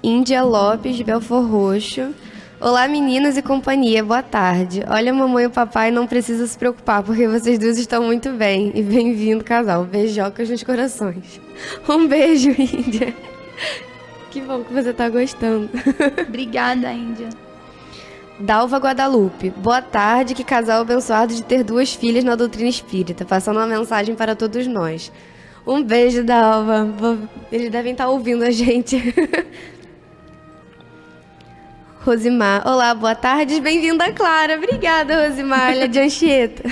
Índia Lopes, de Belfort Roxo. Olá, meninas e companhia, boa tarde. Olha, mamãe e o papai não precisam se preocupar, porque vocês duas estão muito bem. E bem-vindo, casal. Beijocas nos corações. Um beijo, Índia. Que bom que você tá gostando. Obrigada, Índia. Dalva Guadalupe. Boa tarde, que casal abençoado de ter 2 filhas na doutrina espírita. Passando uma mensagem para todos nós. Um beijo, Dalva. Eles devem estar ouvindo a gente. Rosimar. Olá, boa tarde. Bem-vinda, Clara. Obrigada, Rosimar. Olha, de Anchieta.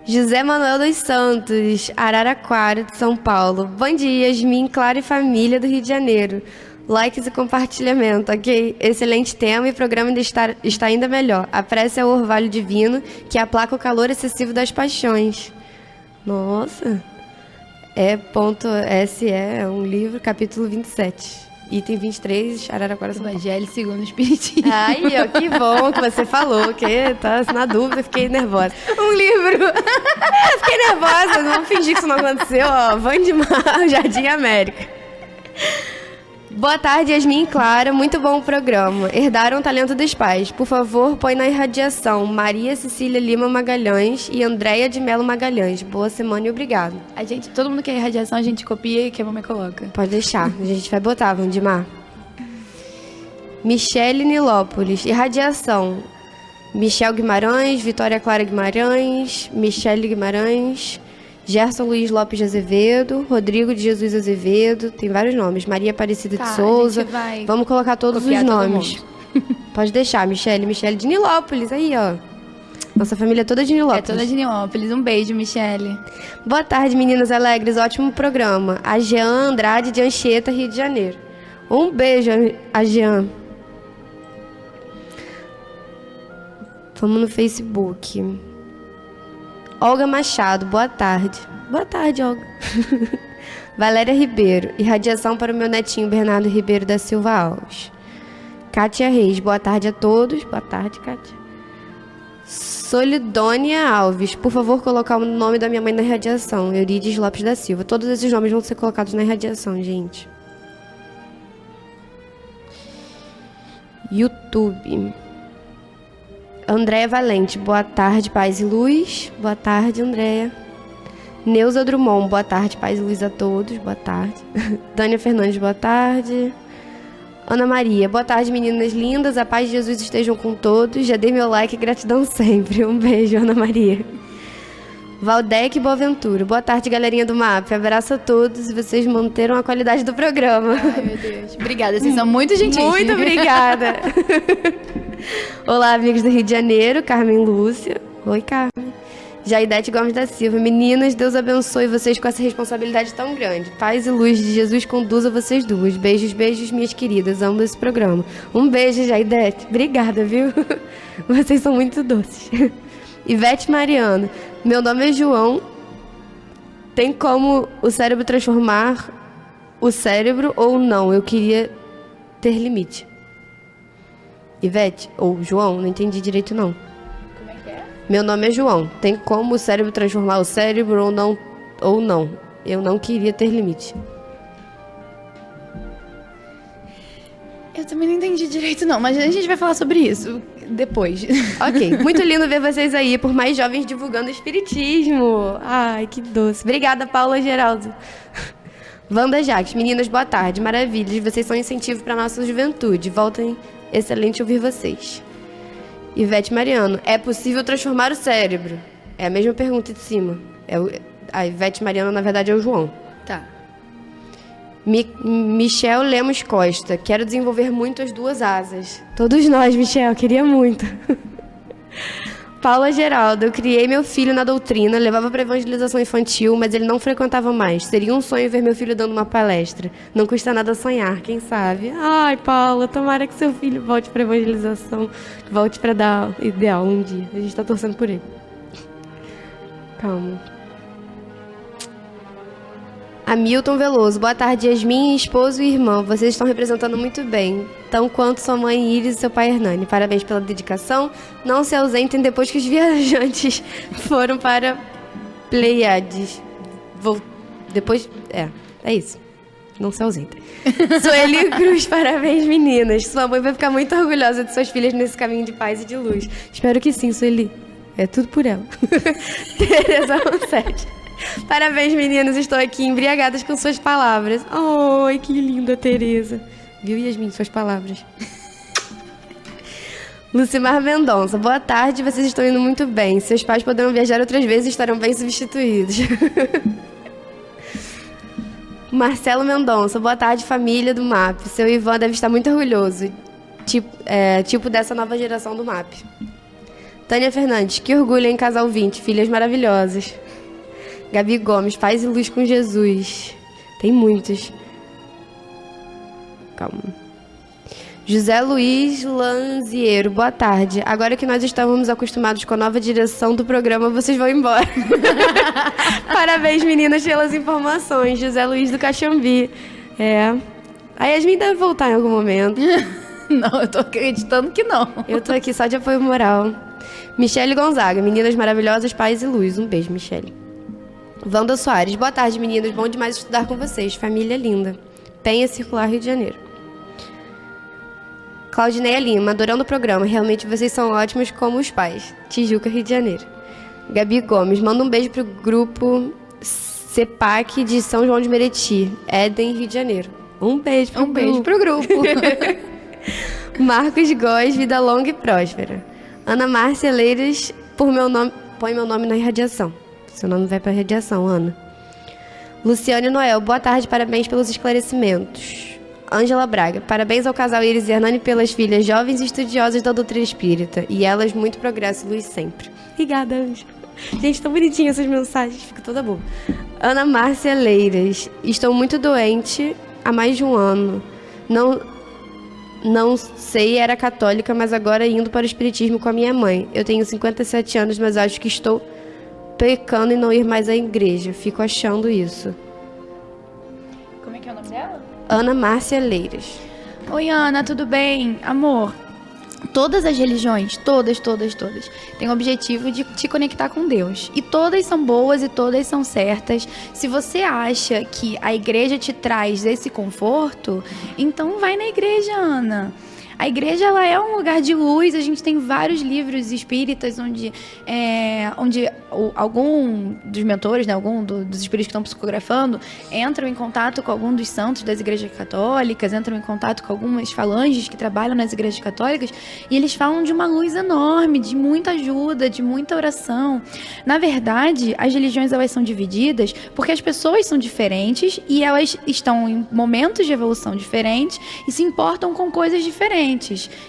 José Manuel dos Santos, Araraquara, de São Paulo. Bom dia, Yasmin, Clara e família do Rio de Janeiro. Likes e compartilhamento, ok? Excelente tema e o programa ainda está ainda melhor. A prece é o orvalho divino que aplaca o calor excessivo das paixões. Nossa! E.SE é um livro, capítulo 27. Item 23, Araraquara, São Paulo. Evangelho segundo o Espiritismo. Ai, ó, que bom que você falou, que tá na dúvida, fiquei nervosa. Um livro. Fiquei nervosa, não vou fingir que isso não aconteceu, ó. Vandemar, Jardim América. Boa tarde, Yasmin e Clara. Muito bom o programa. Herdaram o talento dos pais. Por favor, põe na irradiação Maria Cecília Lima Magalhães e Andréia de Melo Magalhães. Boa semana e obrigado. Todo mundo quer irradiação, a gente copia e que a mamãe coloca. Pode deixar, a gente vai botar, Vandemar. Michele Nilópolis. Irradiação. Michel Guimarães, Vitória Clara Guimarães, Michele Guimarães, Gerson Luiz Lopes de Azevedo, Rodrigo de Jesus Azevedo, tem vários nomes, Maria Aparecida de Souza. Vamos colocar todos os nomes. Pode deixar, Michele de Nilópolis, aí, ó. Nossa família é toda de Nilópolis. É toda de Nilópolis. Um beijo, Michele. Boa tarde, meninas alegres, ótimo programa. A Jean Andrade de Anchieta, Rio de Janeiro. Um beijo, a Jean. Vamos no Facebook. Olga Machado, boa tarde. Boa tarde, Olga. Valéria Ribeiro, irradiação para o meu netinho Bernardo Ribeiro da Silva Alves. Kátia Reis, boa tarde a todos. Boa tarde, Kátia. Solidônia Alves, por favor, colocar o nome da minha mãe na irradiação. Eurides Lopes da Silva. Todos esses nomes vão ser colocados na irradiação, gente. YouTube. Andréia Valente, boa tarde, paz e luz. Boa tarde, Andréia. Neuza Drummond, boa tarde, paz e luz a todos. Boa tarde. Dânia Fernandes, boa tarde. Ana Maria, boa tarde, meninas lindas. A paz de Jesus estejam com todos. Já dei meu like e gratidão sempre. Um beijo, Ana Maria. Valdec Boaventura. Boa tarde, galerinha do MAP. Abraço a todos e vocês manteram a qualidade do programa. Ai, meu Deus. Obrigada, vocês são muito gentis. Muito obrigada. Olá, amigos do Rio de Janeiro. Carmen Lúcia. Oi, Carmen. Jaidete Gomes da Silva. Meninas, Deus abençoe vocês com essa responsabilidade tão grande. Paz e luz de Jesus conduza vocês duas. Beijos, beijos, minhas queridas. Amo esse programa. Um beijo, Jaidete. Obrigada, viu? Vocês são muito doces. Ivete Mariano. Meu nome é João. Tem como o cérebro transformar o cérebro ou não? Eu queria ter limite. Ivete ou João, não entendi direito não. Como é que é? Meu nome é João. Tem como o cérebro transformar o cérebro ou não? Ou não? Eu não queria ter limite. Eu também não entendi direito não, mas a gente vai falar sobre isso depois. Ok, muito lindo ver vocês aí, por mais jovens divulgando o espiritismo. Ai, que doce. Obrigada, Paula Geraldo. Wanda Jacques, meninas, boa tarde, maravilhas. Vocês são incentivo para nossa juventude. Voltem, excelente ouvir vocês. Ivete Mariano, é possível transformar o cérebro? É a mesma pergunta de cima. A Ivete Mariano, na verdade, é o João. Tá. Michel Lemos Costa, quero desenvolver muito as duas asas. Todos nós, Michel, queria muito. Paula Geraldo, eu criei meu filho na doutrina, levava para evangelização infantil, mas ele não frequentava mais. Seria um sonho ver meu filho dando uma palestra. Não custa nada sonhar, quem sabe? Ai, Paula, tomara que seu filho volte para evangelização, volte para dar ideal um dia. A gente tá torcendo por ele. Calma. Hamilton Veloso, boa tarde, Yasmin, esposo e irmão. Vocês estão representando muito bem, tão quanto sua mãe Iris e seu pai Hernani. Parabéns pela dedicação. Não se ausentem depois que os viajantes foram para Pleiades. Depois. É isso. Não se ausentem. Sueli Cruz, parabéns, meninas. Sua mãe vai ficar muito orgulhosa de suas filhas nesse caminho de paz e de luz. Espero que sim, Sueli. É tudo por ela. Tereza Ronsete. Parabéns, meninas. Estou aqui embriagadas com suas palavras. Ai, que linda, Tereza. Viu, Yasmin, suas palavras. Lucimar Mendonça. Boa tarde, vocês estão indo muito bem. Seus pais poderão viajar outras vezes e estarão bem substituídos. Marcelo Mendonça. Boa tarde, família do MAP. Seu Ivan deve estar muito orgulhoso. Tipo dessa nova geração do MAP. Tânia Fernandes. Que orgulho em casal 20. Filhas maravilhosas. Gabi Gomes, paz e luz com Jesus. Tem muitos. Calma. José Luiz Lanziero, boa tarde. Agora que nós estávamos acostumados com a nova direção do programa, vocês vão embora. Parabéns, meninas, pelas informações. José Luiz do Caxambi. A Yasmin deve voltar em algum momento. Não, eu tô acreditando que não. Eu tô aqui só de apoio moral. Michele Gonzaga, meninas maravilhosas, paz e luz. Um beijo, Michele. Wanda Soares, boa tarde, meninas. Bom demais estudar com vocês. Família linda. Penha Circular, Rio de Janeiro. Claudineia Lima, adorando o programa. Realmente vocês são ótimos como os pais. Tijuca, Rio de Janeiro. Gabi Gomes, manda um beijo pro grupo CEPAC de São João de Meriti. Éden, Rio de Janeiro. Um beijo pro grupo. Beijo pro grupo. Marcos Góes, vida longa e próspera. Ana Márcia Leiras, põe meu nome na irradiação. Seu nome vai para a radiação, Ana. Luciane Noel, boa tarde, parabéns pelos esclarecimentos. Ângela Braga, parabéns ao casal Iris e Hernani pelas filhas jovens e estudiosas da doutrina espírita. E elas, muito progresso e luz sempre. Obrigada, Ângela. Gente, tão bonitinhas essas mensagens, fica toda boa. Ana Márcia Leiras, estou muito doente há mais de um ano. Não sei, era católica, mas agora indo para o espiritismo com a minha mãe. Eu tenho 57 anos, mas acho que estou pecando em não ir mais à igreja. Fico achando isso. Como é que é o nome dela? Ana Márcia Leiras. Oi, Ana, tudo bem? Amor, todas as religiões, todas, têm o objetivo de te conectar com Deus. E todas são boas e todas são certas. Se você acha que a igreja te traz esse conforto, então vai na igreja, Ana. A igreja, ela é um lugar de luz. A gente tem vários livros espíritas onde algum dos mentores, né, algum dos espíritos que estão psicografando, entram em contato com algum dos santos das igrejas católicas, entram em contato com algumas falanges que trabalham nas igrejas católicas, e eles falam de uma luz enorme, de muita ajuda, de muita oração. Na verdade, as religiões, elas são divididas porque as pessoas são diferentes e elas estão em momentos de evolução diferentes e se importam com coisas diferentes.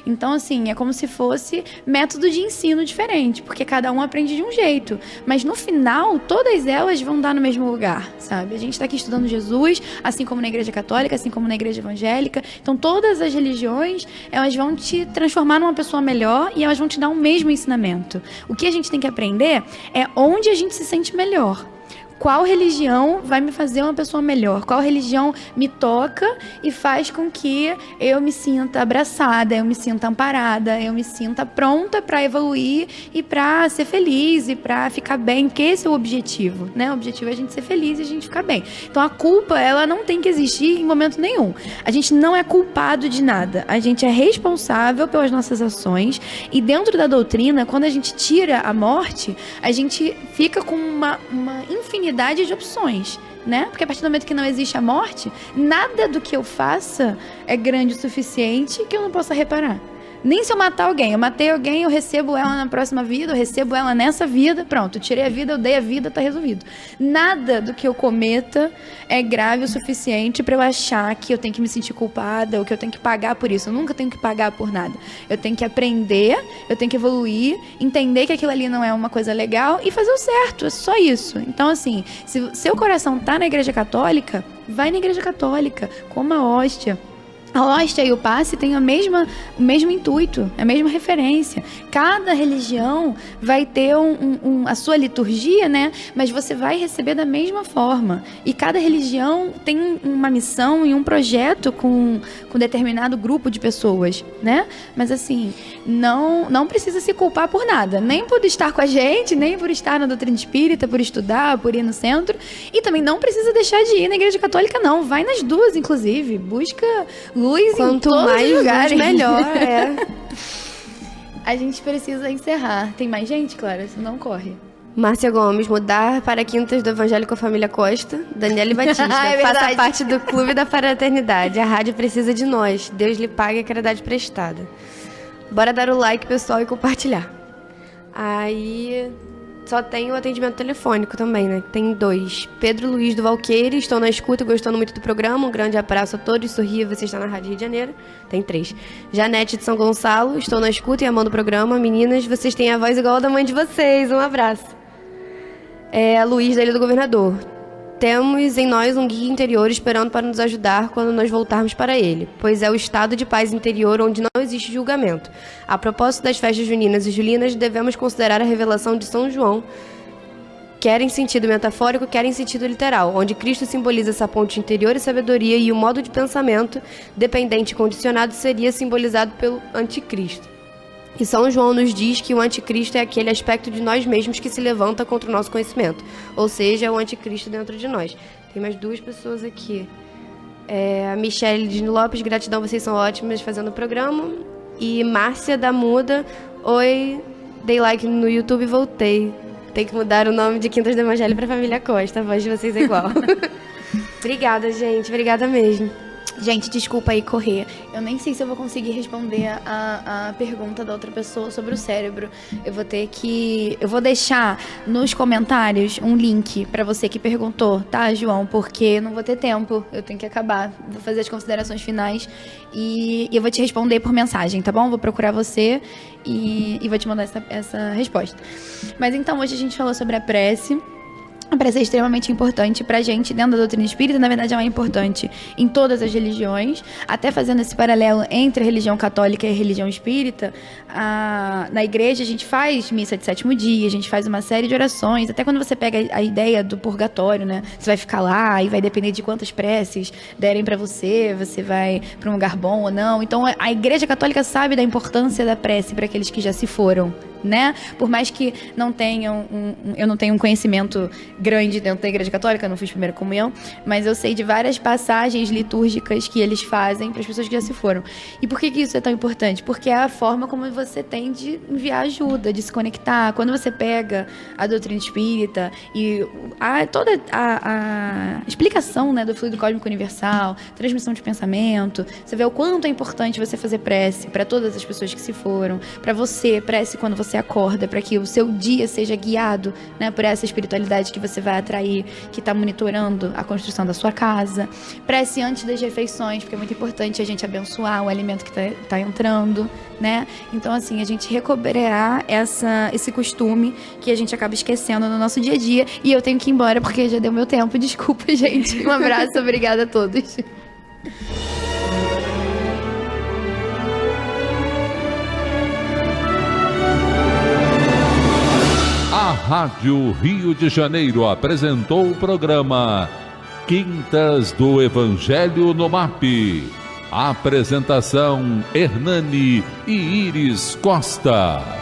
Então, assim, é como se fosse método de ensino diferente, porque cada um aprende de um jeito. Mas no final, todas elas vão dar no mesmo lugar, sabe? A gente está aqui estudando Jesus, assim como na igreja católica, assim como na igreja evangélica. Então, todas as religiões, elas vão te transformar numa pessoa melhor e elas vão te dar o mesmo ensinamento. O que a gente tem que aprender é onde a gente se sente melhor. Qual religião vai me fazer uma pessoa melhor? Qual religião me toca e faz com que eu me sinta abraçada, eu me sinta amparada, eu me sinta pronta para evoluir e para ser feliz e para ficar bem, porque esse é o objetivo, né? O objetivo é a gente ser feliz e a gente ficar bem. Então a culpa, ela não tem que existir em momento nenhum. A gente não é culpado de nada. A gente é responsável pelas nossas ações e dentro da doutrina, quando a gente tira a morte, a gente fica com uma infinidade de opções, né? Porque a partir do momento que não existe a morte, nada do que eu faça é grande o suficiente que eu não possa reparar. Nem se eu matar alguém. Eu matei alguém, eu recebo ela na próxima vida, eu recebo ela nessa vida, pronto, eu tirei a vida, eu dei a vida, tá resolvido. Nada do que eu cometa é grave o suficiente pra eu achar que eu tenho que me sentir culpada ou que eu tenho que pagar por isso. Eu nunca tenho que pagar por nada. Eu tenho que aprender, eu tenho que evoluir, entender que aquilo ali não é uma coisa legal e fazer o certo, é só isso. Então, assim, se seu coração tá na igreja católica, vai na igreja católica, coma a hóstia. A hóstia e o passe têm o mesmo intuito, a mesma referência. Cada religião vai ter a sua liturgia, né? Mas você vai receber da mesma forma. E cada religião tem uma missão e um projeto com determinado grupo de pessoas, né? Mas assim, não precisa se culpar por nada. Nem por estar com a gente, nem por estar na doutrina espírita, por estudar, por ir no centro. E também não precisa deixar de ir na igreja católica, não. Vai nas duas, inclusive. Busca luz em todos os lugares. Melhor, é. A gente precisa encerrar. Tem mais gente, Clara? Senão corre. Márcia Gomes, mudar para Quintas do Evangelho com a Família Costa. Daniele Batista, faça parte do Clube da Fraternidade. A rádio precisa de nós. Deus lhe pague a caridade prestada. Bora dar o like, pessoal, e compartilhar. Aí... Só tem o atendimento telefônico também, né? Tem 2. Pedro Luiz do Valqueire, estou na escuta e gostando muito do programa. Um grande abraço a todos. Sorria, você está na Rádio Rio de Janeiro. Tem 3. Janete de São Gonçalo, estou na escuta e amando o programa. Meninas, vocês têm a voz igual a da mãe de vocês. Um abraço. Luiz da Ilha do Governador. Temos em nós um guia interior esperando para nos ajudar quando nós voltarmos para ele, pois é o estado de paz interior onde não existe julgamento. A propósito das festas juninas e julinas, devemos considerar a revelação de São João, quer em sentido metafórico, quer em sentido literal, onde Cristo simboliza essa ponte interior e sabedoria e o modo de pensamento dependente e condicionado seria simbolizado pelo anticristo. E São João nos diz que o anticristo é aquele aspecto de nós mesmos que se levanta contra o nosso conhecimento. Ou seja, é o anticristo dentro de nós. Tem mais 2 pessoas aqui. A Michele de Lopes, gratidão, vocês são ótimas fazendo o programa. E Márcia da Muda, oi, dei like no YouTube e voltei. Tem que mudar o nome de Quintas do Evangelho para Família Costa, a voz de vocês é igual. Obrigada, gente, obrigada mesmo. Gente, desculpa aí correr. Eu nem sei se eu vou conseguir responder a pergunta da outra pessoa sobre o cérebro. Eu vou deixar nos comentários um link pra você que perguntou, tá, João? Porque eu não vou ter tempo. Eu tenho que acabar. Vou fazer as considerações finais e eu vou te responder por mensagem, tá bom? Vou procurar você e vou te mandar essa resposta. Mas então, hoje a gente falou sobre a prece. A prece é extremamente importante pra gente dentro da doutrina espírita, na verdade ela é importante em todas as religiões, até fazendo esse paralelo entre a religião católica e a religião espírita. Na igreja a gente faz missa de 7º dia, a gente faz uma série de orações, até quando você pega a ideia do purgatório, né? Você vai ficar lá e vai depender de quantas preces derem pra você vai pra um lugar bom ou não. Então a igreja católica sabe da importância da prece para aqueles que já se foram, né? Por mais que não tenham eu não tenho um conhecimento grande dentro da Igreja Católica, não fiz primeira comunhão, mas eu sei de várias passagens litúrgicas que eles fazem para as pessoas que já se foram. E por que isso é tão importante? Porque é a forma como você tem de enviar ajuda, de se conectar. Quando você pega a doutrina espírita e toda a explicação, né, do fluido cósmico universal, transmissão de pensamento, você vê o quanto é importante você fazer prece para todas as pessoas que se foram, para você, prece quando você acorda, para que o seu dia seja guiado, né, por essa espiritualidade que você vai atrair, que está monitorando a construção da sua casa. Prece antes das refeições, porque é muito importante a gente abençoar o alimento que tá entrando, né? Então, assim, a gente recobrar esse costume que a gente acaba esquecendo no nosso dia a dia. E eu tenho que ir embora porque já deu meu tempo. Desculpa, gente. Um abraço, obrigada a todos. A Rádio Rio de Janeiro apresentou o programa Quintas do Evangelho no MAP. Apresentação: Hernani e Iris Costa.